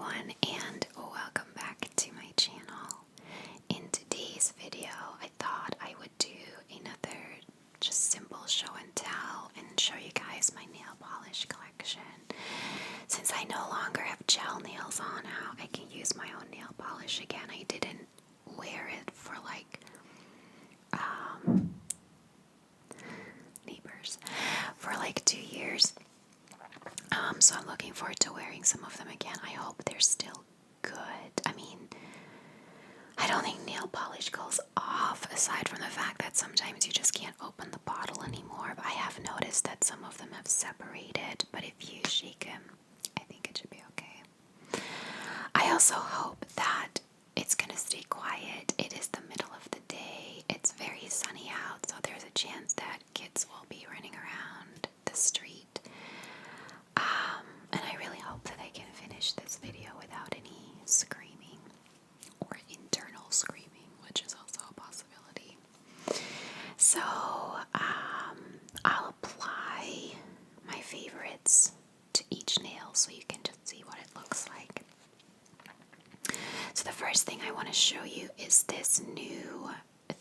everyone, and welcome back to my channel. In today's video, I thought I would do another just simple show and tell and show you guys my nail polish collection. Since I no longer have gel nails on now, I can use my own nail polish again. I didn't wear it for for 2 years. So I'm looking forward to wearing some of them again. I hope they're still good. I mean, I don't think nail polish goes off, aside from the fact that sometimes you just can't open the bottle anymore. But I have noticed that some of them have separated, but if you shake them, I think it should be okay. I also hope that it's gonna stay quiet. It is the middle of the day. It's very sunny out, so there's a chance that kids will be running around the street. And I really hope that I can finish this video without any screaming or internal screaming, which is also a possibility. So I'll apply my favorites to each nail so you can just see what it looks like. So the first thing I want to show you is this new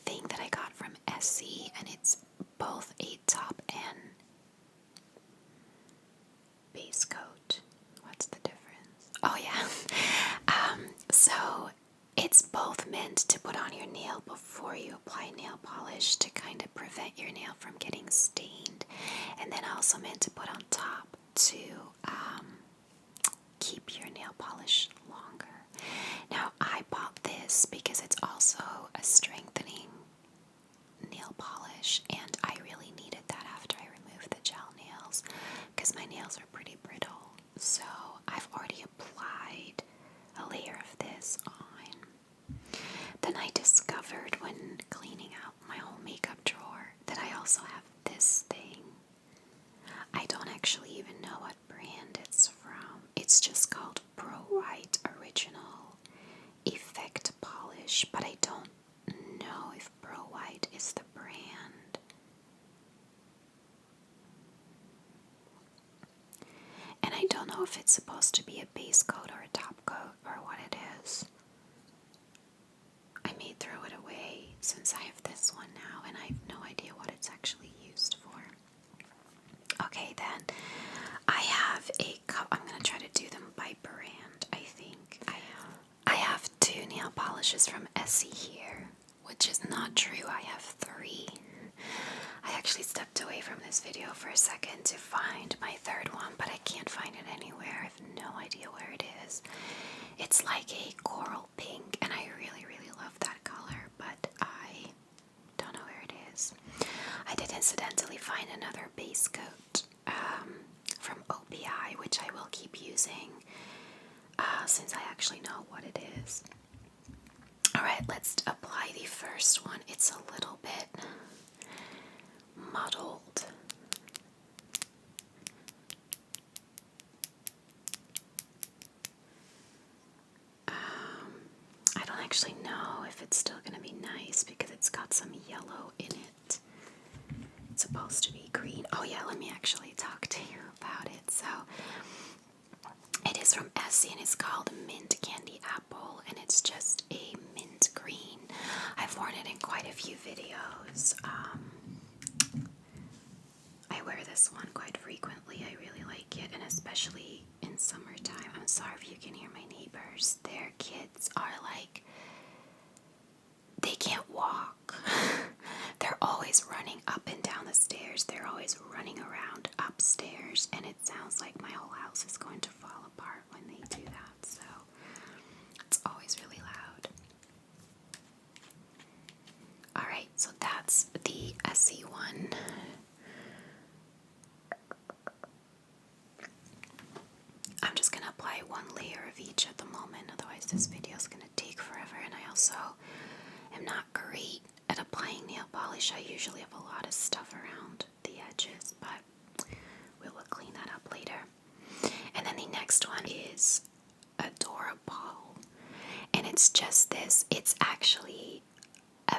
thing that I got from Essie, and it's both a top and base coat. What's the difference? Oh yeah. So it's both meant to put on your nail before you apply nail polish to kind of prevent your nail from getting stained, and then also meant to put on top to keep your nail polish longer. Now I bought this because it's also a strengthening nail polish, and I really needed that after I removed the gel nails because my nails are pretty brittle. So I've already applied a layer of this on. Then I discovered when cleaning out my whole makeup drawer that I also have this thing. I don't actually even know what brand it's from. It's just called Pro White Original Effect Polish, but I don't know if Pro White is the brand. And I don't know if it's supposed to be a base coat or a top coat or what it is. I may throw it away since I have this one now and I have no idea what it's actually used for. Okay, then I have a cup. I'm going to try to do them by brand, I think. I have 2 nail polishes from Essie here, which is not true. I have 3. I actually stepped away from this video for a second to find my 3rd one, but I can't find it anywhere. I have no idea where it is. It's like a coral pink, and I really, really love that color, but I don't know where it is. I did incidentally find another base coat from OPI, which I will keep using since I actually know what it is. Alright, let's apply the first one. It's a little bit muddled. I don't actually know if it's still going to be nice because it's got some yellow in it. It's supposed to be green. Oh yeah, let me actually talk to you about it. So it is from Essie and it's called Mint Candy Apple, and it's just a mint green. I've worn it in quite a few videos. I wear this one quite frequently. I really like it, and especially in summertime. I'm sorry if you can hear my neighbors. Their kids are they can't walk. They're always running up and down the stairs. They're always running around upstairs, and it sounds like my whole house is going to fall apart when they do that. So it's always really loud. Alright, so that's the Essie one. I'm just going to apply one layer of each at the moment, otherwise this video is going to take forever, and I also am not great at applying nail polish. I usually have a lot of stuff around the edges, but we will clean that up later. And then the next one is Adorable, and it's just this. It's actually a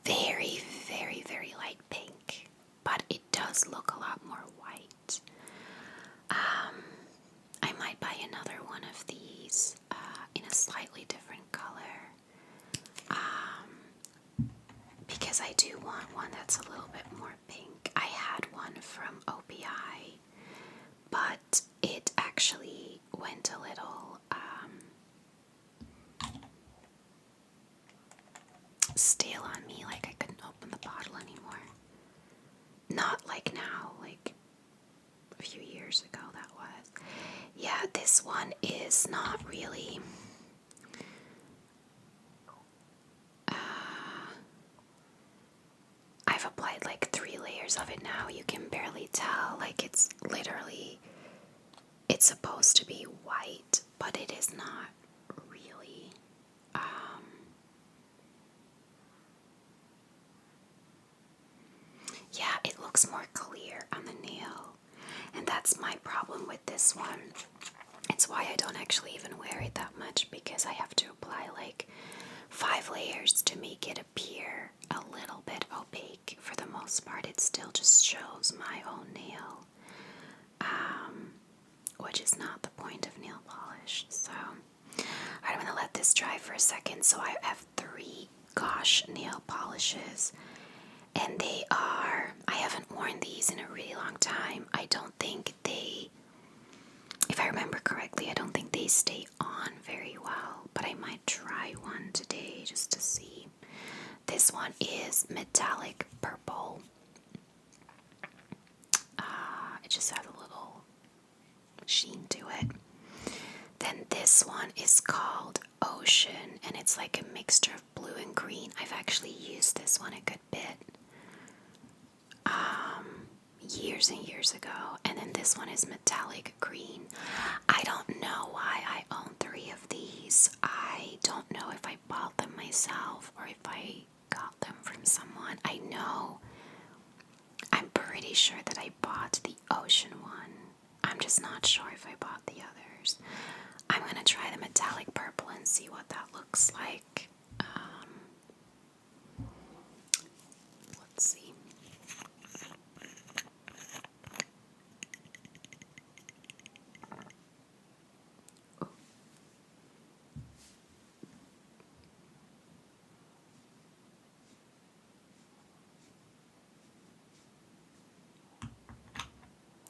very, very, very light pink, but it does look a lot more white. I might buy another one of these because I do want one that's a little bit more pink. I had one from OPI, but it actually went a little stale on me, like I couldn't open the bottle anymore. Not like now, like a few years ago that was. Yeah, this one is not really I've applied like 3 layers of it now. You can barely tell, like it's literally, it's supposed to be white, but it is not really. Yeah, it looks more clear on the nail, and that's my problem with this one. It's why I don't actually even wear it that much, because I have to apply like 5 layers to make it appear a little bit opaque. For the most part, it still just shows my own nail, which is not the point of nail polish. So, I'm going to let this dry for a second. So I have 3 Gosh nail polishes, and they are, I haven't worn these in a really long time. I don't think they, if I remember correctly, I don't think they stay on very well, but I might try one today just to see. This one is metallic purple. It just has a little sheen to it. Then this one is called Ocean, and it's like a mixture of blue and green. I've actually used this one a good bit. Years and years ago. And then this one is metallic green. I don't know why I own 3 of these. I don't know if I bought them myself or if I got them from someone. I know, I'm pretty sure that I bought the Ocean one. I'm just not sure if I bought the others. I'm gonna try the metallic purple and see what that looks like. Let's see.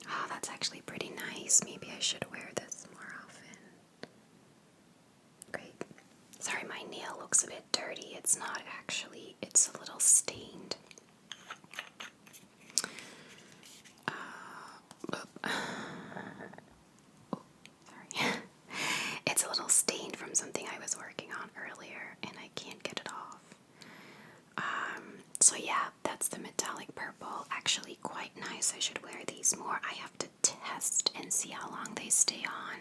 Oh, that's actually pretty nice. Maybe I should wear this more often. Great. Sorry, my nail looks a bit dirty. It's not actually, it's a little stained. Sorry. It's a little stained from something I was working on earlier, and I can't get it off. So yeah, that's the metallic purple. Actually quite nice. I should wear these more. I have to test and see how long they stay on,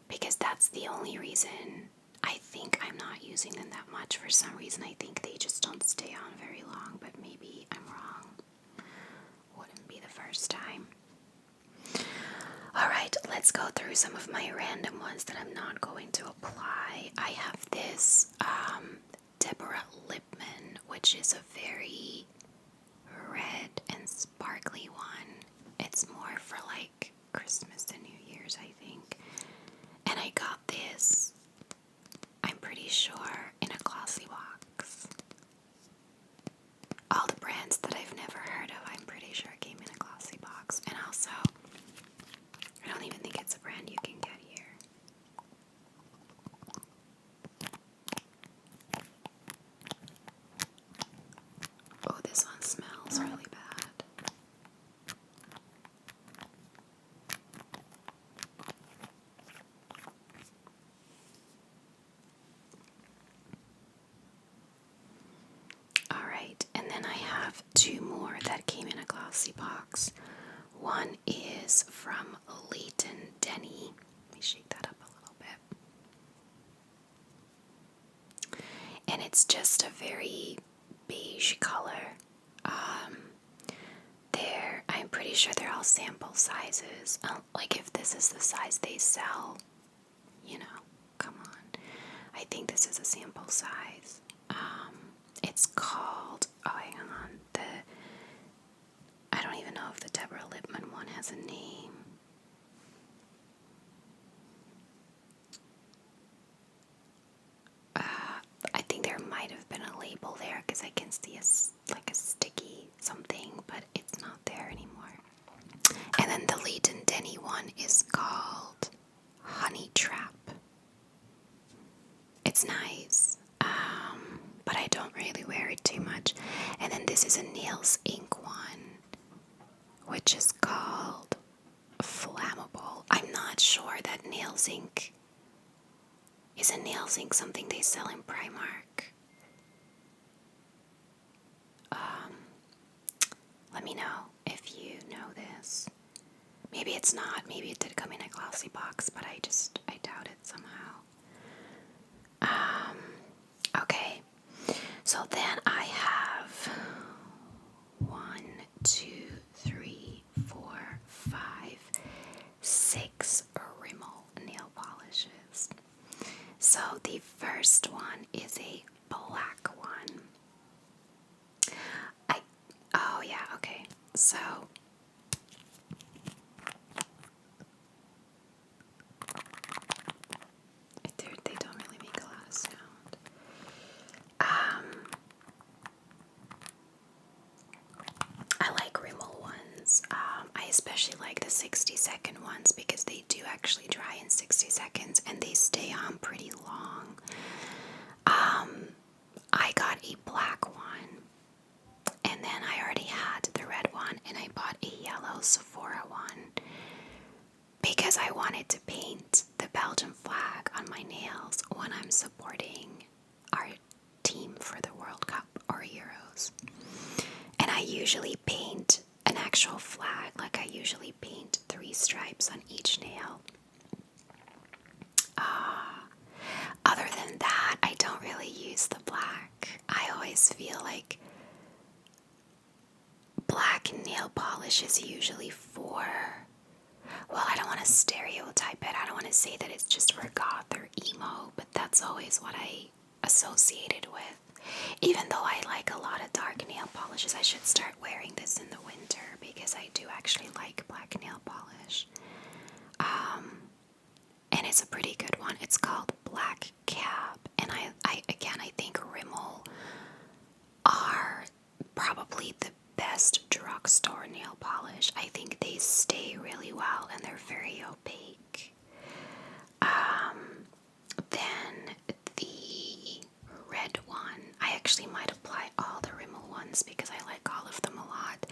because that's the only reason I think I'm not using them that much. For some reason I think they just don't stay on very long, but maybe I'm wrong. Wouldn't be the first time. Alright, let's go through some of my random ones that I'm not going to apply. I have this Deborah Lipman, which is a very red and sparkly one. It's more for like Christmas and New Year's, I think. And I got this, I'm pretty sure, in a glossy box. All the brands that I've never heard of, I'm pretty sure came in a glossy box. And also, I don't even think it's a brand you can get here. Oh, this one smells really bad. Alright, and then I have 2 more that came in a glossy box. One is from Leighton Denny. Let me shake that up a little bit. And it's just a very beige color. I'm pretty sure they're all sample sizes. Like if this is the size they sell, you know, come on. I think this is a sample size. It's called, oh hang on, I don't even know if the Deborah Lipman one has a name. I think there might have been a label there because I can see like a sticky something, but it's not there anymore. And then the Leighton Denny one is called Honey Trap. It's nice, but I don't really wear it too much. And then this is a Nails Ink one, which is called Flammable. I'm not sure that Nails Ink is a Nails Ink something they sell in Primark. Let me know if you know this. Maybe it's not. Maybe it did come in a glossy box, but I doubt it somehow. Okay. So then I have 1, 2, 3, 4, 5, 6 Rimmel nail polishes. So the first one is a black one. Oh yeah, okay. So they don't really make a lot of sound. I like Rimmel ones. I especially like the 60-second ones because they do actually dry in 60 seconds and they stay on pretty long. I got a black one, and then I already had the red one, and I bought a yellow Sephora one because I wanted to paint the Belgian flag on my nails when I'm supporting our team for the World Cup or Euros. And I usually paint an actual flag, like I usually paint 3 stripes on each nail. Other than that, I don't really use the black. I always feel like black nail polish is usually for, well, I don't want to stereotype it. I don't want to say that it's just for goth or emo, but that's always what I associate it with. Even though I like a lot of dark nail polishes, I should start wearing this in the winter because I do actually like black nail polish. And it's a pretty good one. It's called Black Cab. And I think Rimmel are probably the best drugstore nail polish. I think they stay really well and they're very opaque. Then the red one, I actually might apply all the Rimmel ones because I like all of them a lot.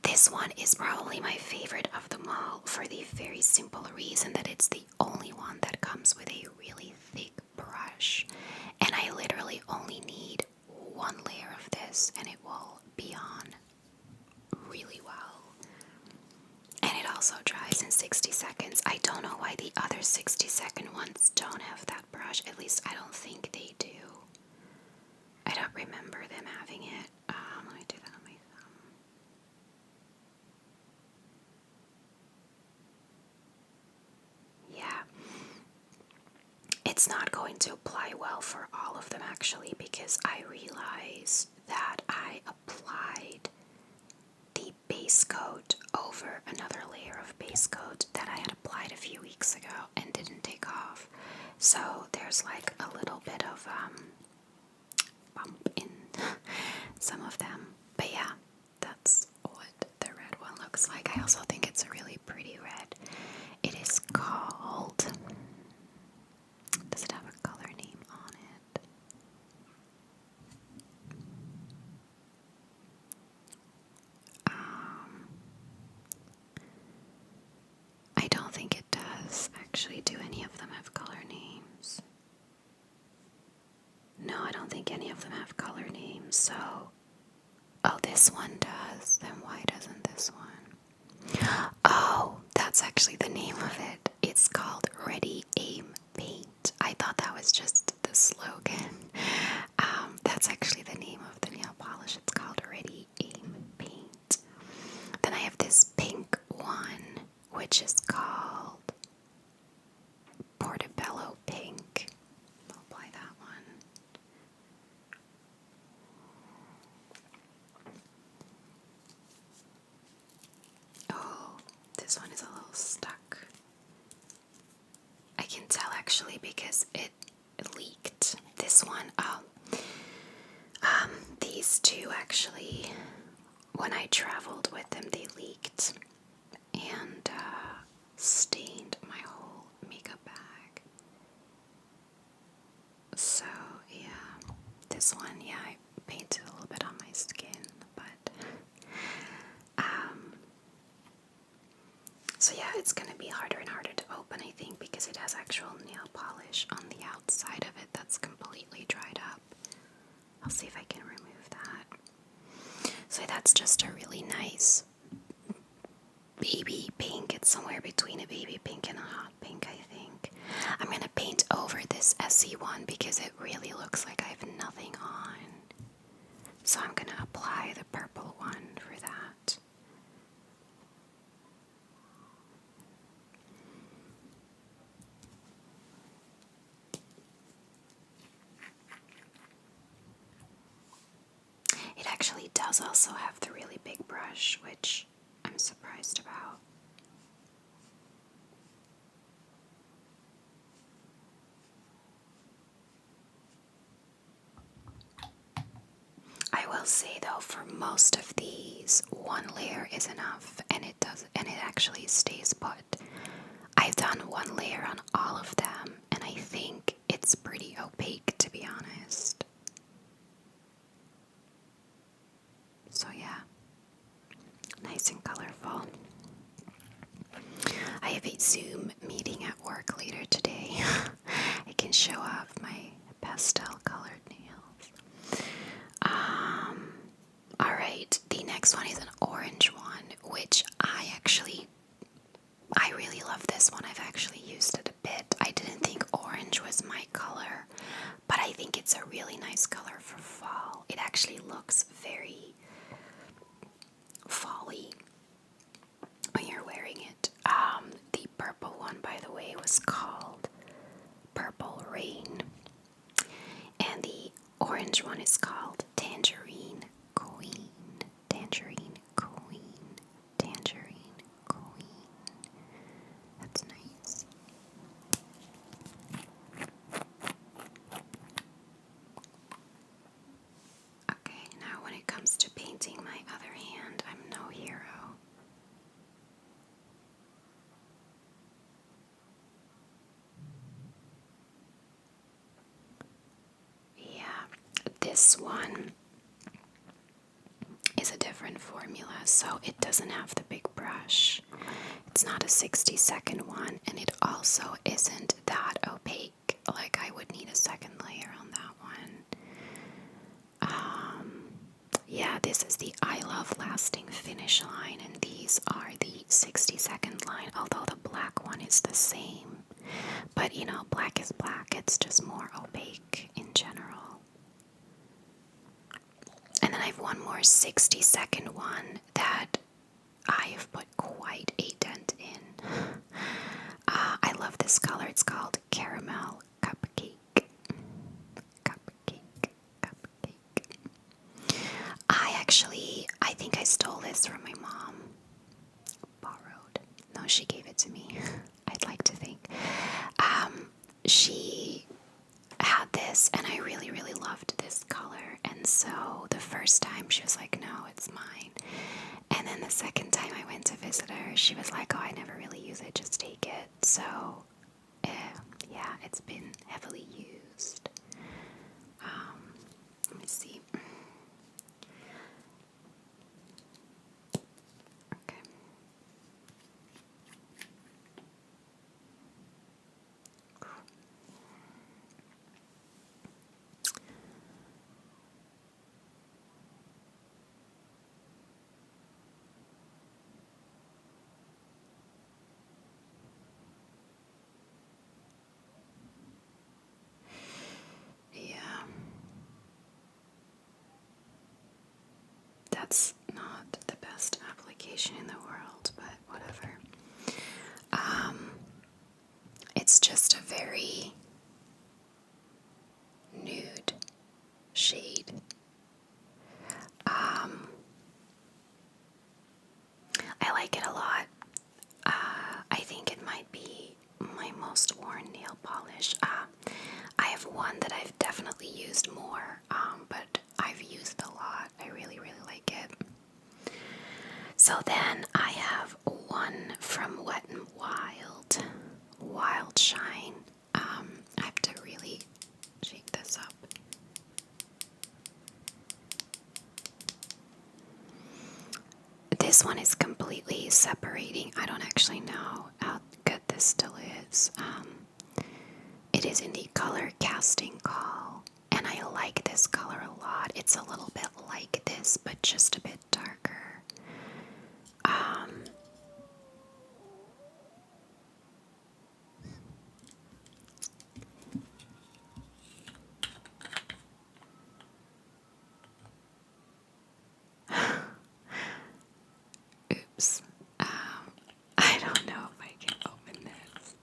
This one is probably my favorite of them all for the very simple reason that it's the only one that comes with a really thick brush. And I literally only need 1 layer of this and it will be on really well. And it also dries in 60 seconds. I don't know why the other 60-second ones don't have that brush. At least I don't think they do. I don't remember them having it. Let me do that on my thumb. Yeah. It's not going to apply well for all of them actually because I realized that I applied the base coat over another layer of base coat that I had applied a few weeks ago and didn't take off. So there's like a little bit of bump in some of them. But yeah, that's what the red one looks like. I also think it's a really pretty red. It is called... Does it have a color name on it? I don't think it does. Actually, do any of them have color names? No, I don't think any of them have color names, so... Oh, this one does. Then why doesn't this one? Oh, that's actually the name of it. It's called Ready, Aim, Paint. I thought that was just the slogan. That's actually the name of the nail polish. It's called Ready, Aim, Paint. Then I have this pink one, which is called Portobello Pink. I'll apply that one. Oh, this one is a little stuck. I can tell actually because it leaked. This one, These two actually, when I traveled with them, they leaked and stained my whole makeup bag. So yeah, this one, yeah, I painted a little bit on my skin, but so yeah, it's gonna be harder and harder to open, I think, because it has actual nail polish on the outside of it that's completely dried up. I'll see if I can remove that. So that's just a really nice baby pink. It's somewhere between a baby pink and a hot pink, I think. I'm gonna paint over this Essie one because it really looks like I have nothing on. So I'm gonna apply the purple one for that. It actually does also have the really big brush, which I'm surprised about. I will say though, for most of these, one layer is enough, and it actually stays put. I've done one layer on all of them, and I think it's pretty opaque, to be honest. So yeah, nice and colorful. I have a Zoom meeting at work later today. I can show off my pastel colored nails. Alright, the next one is an orange one, which I really love this one. I've actually used it a bit. I didn't think orange was my color, but I think it's a really nice color for fall. It actually looks very fall-y when you're wearing it. The purple one, by the way, was called Purple Rain, and the orange one is called Tangerine Queen. Tangerine Queen. Tangerine Queen. That's nice. Okay, now when it comes to painting my other hand, I'm no hero. Yeah, this one is a different formula, so it doesn't have the big brush. It's not a 60-second one, and it also isn't that opaque. Like, I would need a second layer on that one. Yeah, this is the I Love Lasting Finish line, and these are the 60-second line, although the black one is the same. But, you know, black is black. It's just more opaque in general. And then I have one more 60-second one that I have put quite a dent in. I love this color. It's called Caramel Cupcake. Cupcake. Cupcake. I think I stole this from my mom. Borrowed. No, she gave it to me. I'd like to think. She had this, and I really, really loved this color. And so the first time she was like, no, it's mine. And then the second time I went to visit her, she was like, oh, I never really use it, just take it. So, yeah, it's been heavily used. Let me see. Okay. That's not the best application in the world, but whatever. It's just a very nude shade. I like it a lot. I think it might be my most worn nail polish. I have one that I've definitely used more, but I've used a lot. I really, really like it. So then I have one from Wet n Wild, Wild Shine. I have to really shake this up. This one is completely separating. I don't actually know how good this still is. It is in the color Casting Call, and I like this color a lot. It's a little bit like this, but just a bit darker. Oops. I don't know if I can open this.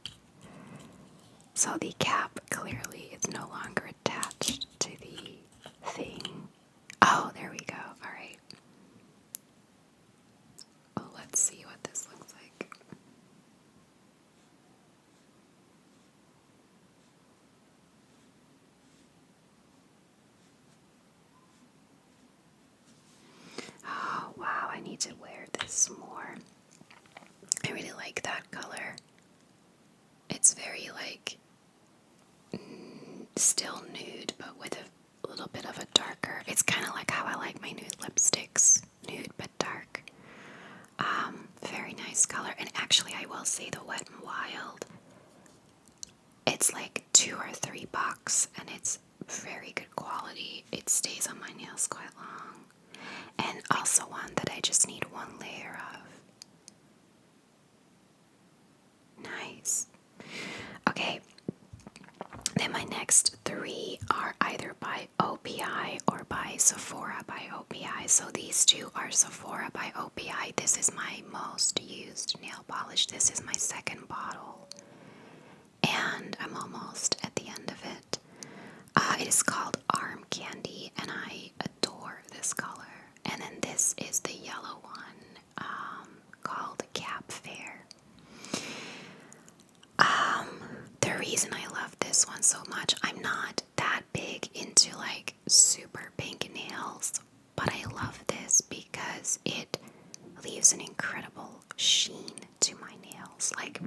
So the cap clearly is no longer attached to the thing. Oh, there we go. All right. Well, let's see what this looks like. Oh, wow. I need to wear this more. I really like that color. It's very like still nude, but with a little bit of a darker. It's kind of like how I like my nude lipsticks, nude but dark. Very nice color. And actually, I will say the Wet n Wild. It's like $2 or $3, and it's very good quality. It stays on my nails quite long, and also one that I just need one layer of. Nice. Okay. Then my next three are either by OPI or by Sephora by OPI. So these two are Sephora by OPI. This is my most used nail polish. This is my second bottle. And I'm almost at the end of it. It is called Arm Candy, and I adore this color. And then this is the yellow one called Cap Fair. The reason I love this one so much, I'm not that big into like super pink nails, but I love this because it leaves an incredible sheen to my nails. Like,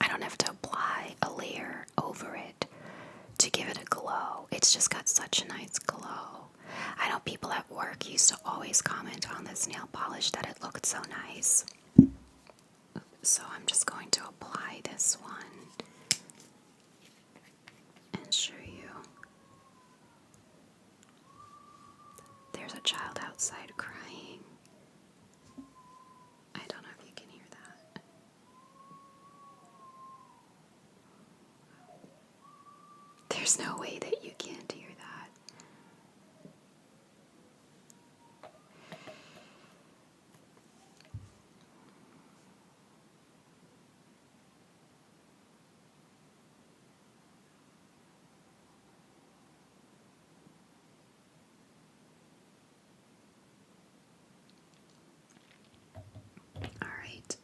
I don't have to apply a layer over it to give it a glow. It's just got such a nice glow. I know people at work used to always comment on this nail polish that it looked so nice. So I'm just going to apply this one and show you. There's a child outside crying. I don't know if you can hear that. There's no way that you can't hear that. Alright.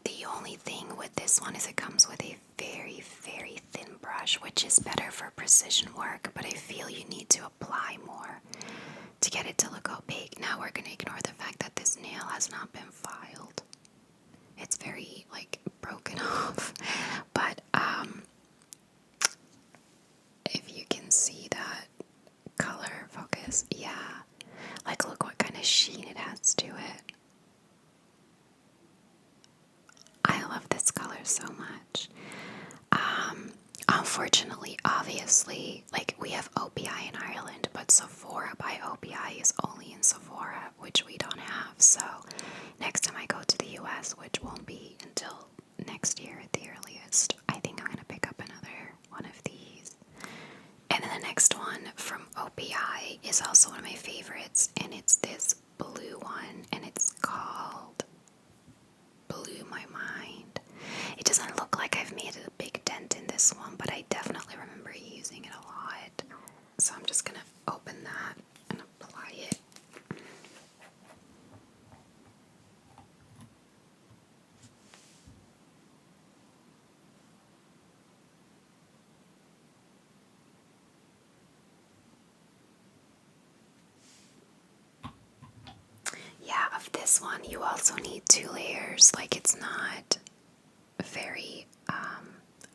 The only thing with this one is it comes with a very, very thin brush, which is better for precision work, but I feel you need to apply more to get it to look opaque. Now we're going to ignore the fact that this nail has not been filed. It's very, like, broken off. But, if you can see that color focus, yeah. Like, look what kind of sheen it has to it. I love this color so much. Unfortunately, obviously, like, we have OPI in Ireland, but Sephora by OPI is only in Sephora, which we don't have. So next time I go to the US, which won't be until next year at the earliest, I think I'm going to pick up another one of these. And then the next one from OPI is also one of my favorites, and it's this blue one, and it's called Blew My Mind. It doesn't look like I've made a big dent in this one, but I definitely remember using it a lot. So I'm just gonna open that and apply it. this one, you also need 2 layers. Like, it's not very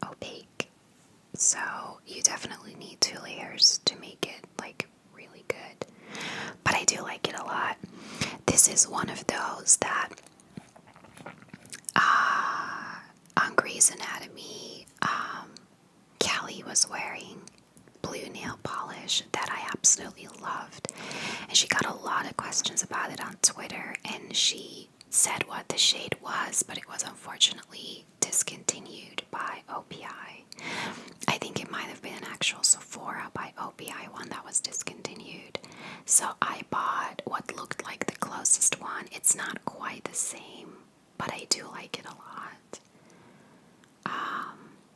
opaque. So you definitely need 2 layers to make it like really good. But I do like it a lot. This is one of those that on Grey's Anatomy, Callie was wearing blue nail polish that I absolutely loved. And she got a lot of questions about it on Twitter, and she said what the shade was, but it was unfortunately discontinued by OPI. I think it might have been an actual Sephora by OPI one that was discontinued. So I bought what looked like the closest one. It's not quite the same, but I do like it a lot.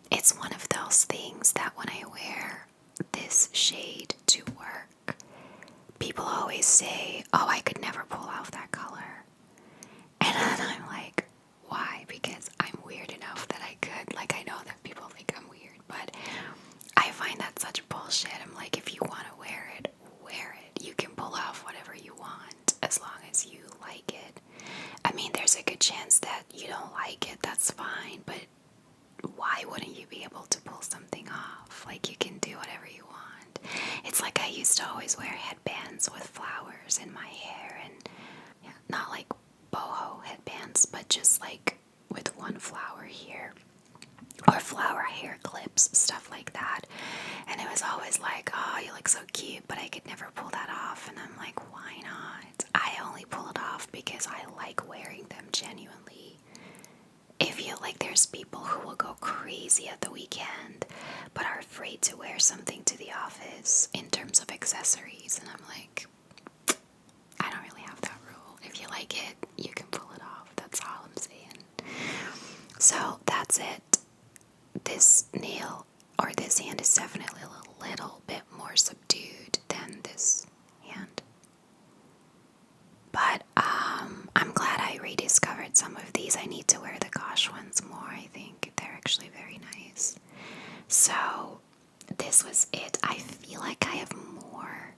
It's one of those things that when I wear this shade to work, people always say, oh, I could never pull off that color. And then I'm like, why? Because I'm weird enough that I could. Like, I know that people think I'm weird, but I find that such bullshit. I'm like, if you want to wear it, wear it. You can pull off whatever you want as long as you like it. I mean, there's a good chance that you don't like it, that's fine, but why wouldn't you be able to pull something off? Like, you can do whatever you want. It's like I used to always wear headbands with flowers in my hair, and yeah, not like boho headbands, but just like with one flower here, or flower hair clips, stuff like that. And it was always like, oh, you look so cute, but I could never pull that off. And I'm like, why not? I only pull it off because I like wearing them genuinely. I feel like there's people who will go crazy at the weekend but are afraid to wear something to the office in terms of accessories, and I'm like, I don't really have that rule. If you like it, you can pull it off. That's all I'm saying. So that's it. This nail or this hand is definitely a little bit more subdued than this hand. But I'm glad I rediscovered some of these. I need to wear the Gosh ones more. I think they're actually very nice. So this was it. I feel like I have more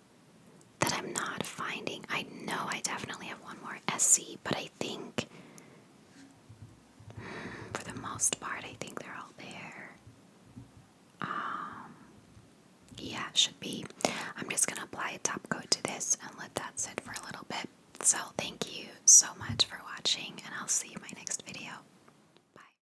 that I'm not finding. I know I definitely have one more Essie, but I think for the most part, I think they're all there. Yeah, should be. I'm just gonna apply a top coat to this and let that sit for a little bit. So thank you so much for watching, and I'll see you in my next video.